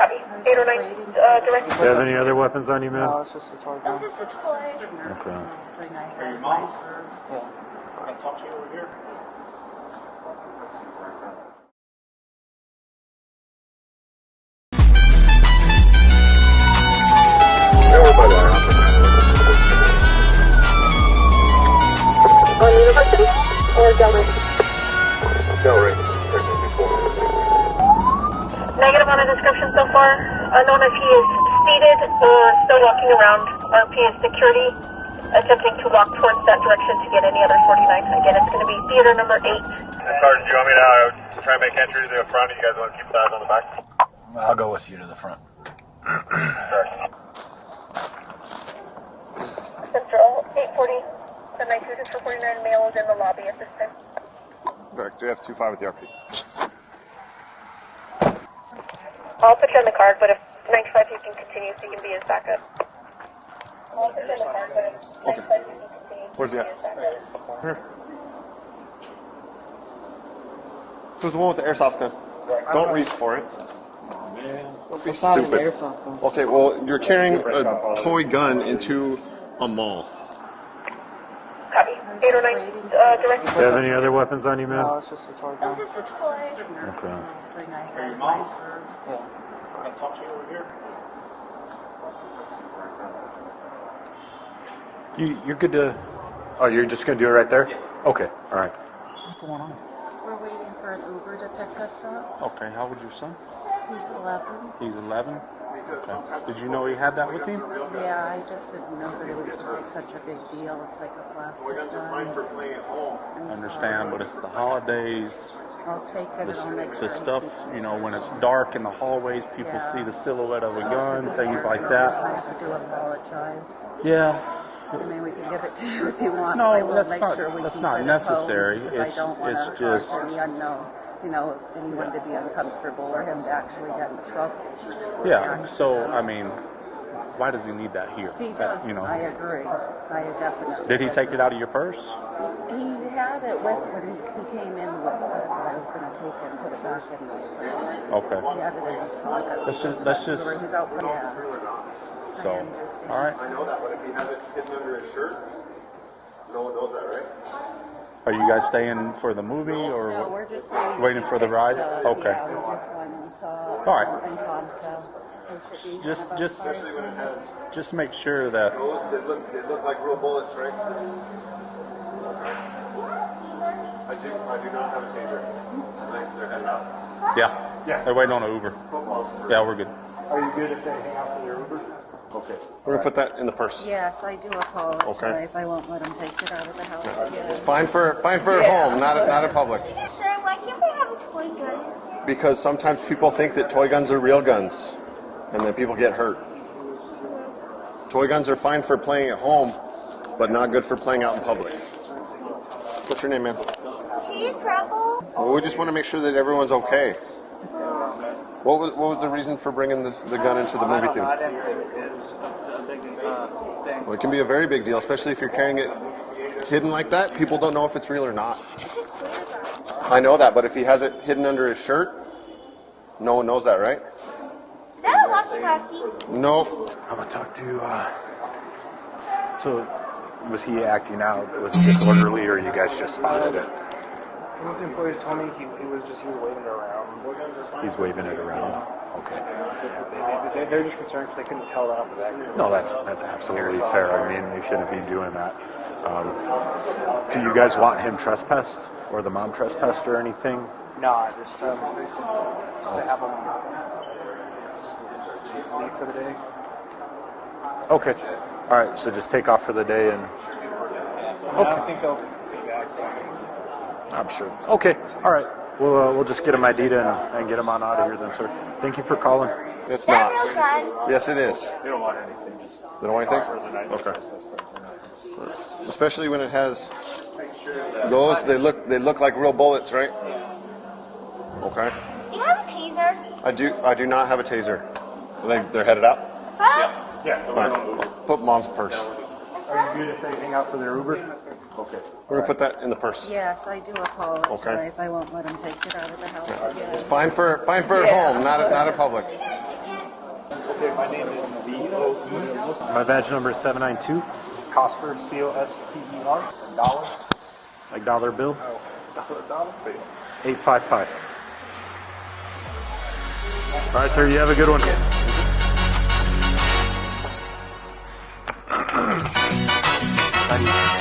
Copy. 809, direct. Do you have any other weapons on you, man? No, it's just a toy gun. It's just a toy. Okay. Are you mom? Yeah. Can I talk to you over here? On University or Delray? Delray. Negative on a description so far. Unknown if he is seated or still walking around. RP is security, attempting to walk towards that direction to get any other 49. Again, it's going to be theater number 8. Sergeant, do you want me to try and make entry to the front? You guys want to keep the eyes on the back? I'll go with you to the front. Central 840. The night duty for 49 male is in the lobby at this time. Correct. Do you have 25 with the RP? I'll put you on the card, but if 95 you can continue, so you can be his backup. I'll put you on the card, but if 95 you can continue. Where's he at? Here. Who's the one with the airsoft gun? Don't reach for it. Don't be It's not an stupid. airsoft gun. Okay, well, you're carrying a toy gun into a mall. Copy. 809, direct. Do you have any other weapons on you, man? No, it's just a toy gun. It's just a toy. Okay. Are you mom? Yeah. Can I talk to you over here? You're good to... Oh, you're just going to do it right there? Okay, all right. What's going on? We're waiting for an Uber to pick us up. Okay, how old's your son? He's 11. He's 11? Okay. Did you know he had that with him? Yeah, I just didn't know that it was like such a big deal. It's like a plastic gun. playing at home. I'm Understand, sorry. but it's the holidays. I'll take it and I'll make The sure he stuff, keeps it. you know, when it's dark in the hallways, people Yeah. see the silhouette of a gun, It's a things hard like one. that. I do apologize. Yeah. I mean, we can give it to you if you want. No, I will that's make not- sure we that's keep not it at necessary. home because It's- I don't want it's to just- cause any unknown, you know, anyone to be uncomfortable or him to actually get in trouble. Yeah, And, so, I mean, why does he need that here? He That, does. you know. I agree. I definitely. Did he take it out of your purse? He had it with when he came in with it, but I was going to take him to the back in my purse. Okay. He had it in his pocket. That's just- He's out. Yeah. So, I understand. all right. I know that, but if he has it hidden under his shirt, no one knows that, right? Are you guys staying for the movie or No, we're just waiting for the ride? Okay. Yeah, we just went and saw. All right. And Tonto. They should be Just- about just- 5 Especially when it has Just make sure that those, they look like real bullets, right? I do not have a taser. They're headed out. yeah. They're waiting on an Uber. Yeah, we're good. Are you good if they hang out for your Uber? Okay. We're gonna put that in the purse. Yes, I do apologize. I won't let him take it out of the house again. Fine for at home, not at public. Sir, why can't we have a toy gun? Because sometimes people think that toy guns are real guns, and then people get hurt. Toy guns are fine for playing at home, but not good for playing out in public. What's your name, man? Cheese trouble? Well, we just want to make sure that everyone's okay. What was the reason for bringing the gun into the movie theater? I didn't think it was a big thing. Well, it can be a very big deal, especially if you're carrying it hidden like that. People don't know if it's real or not. I know that, but if he has it hidden under his shirt, no one knows that, right? Is that a walkie-talkie? No. I'm going to talk to... So, was he acting out? Was he disorderly, or you guys just spotted it? From what the employees told me, he was waving it around. He's waving it around. Okay. They're just concerned because they couldn't tell that off the back. No, that's absolutely fair. I mean, they shouldn't be doing that. Do you guys want him trespassed, or the mom trespassed, or anything? Nah, just to have them just leave for the day. Okay. All right. So just take off for the day, and I don't think they'll be back. I'm sure. Okay. All right. We'll just get him ID'd and get him on out of here then, sir. Thank you for calling. It's Is that not. real gun? Yes, it is. They don't want anything. Just They don't want anything? Okay. Especially when it has those, they look like real bullets, right? Okay. Do you have a taser? I do not have a taser. They're headed out? Front? All right. Put mom's purse. Are you good if they hang out for their Uber? Okay. We're gonna put that in the purse. Yes, I do apologize. Okay. I won't let him take it out of the house again. Fine for at home, not at public. Okay, my name is B-O-E. My badge number is 792. It's Cosper, C-O-S-P-E-R. Dollar. Like dollar bill. Dollar bill. 855. All right, sir. You have a good one. How do you-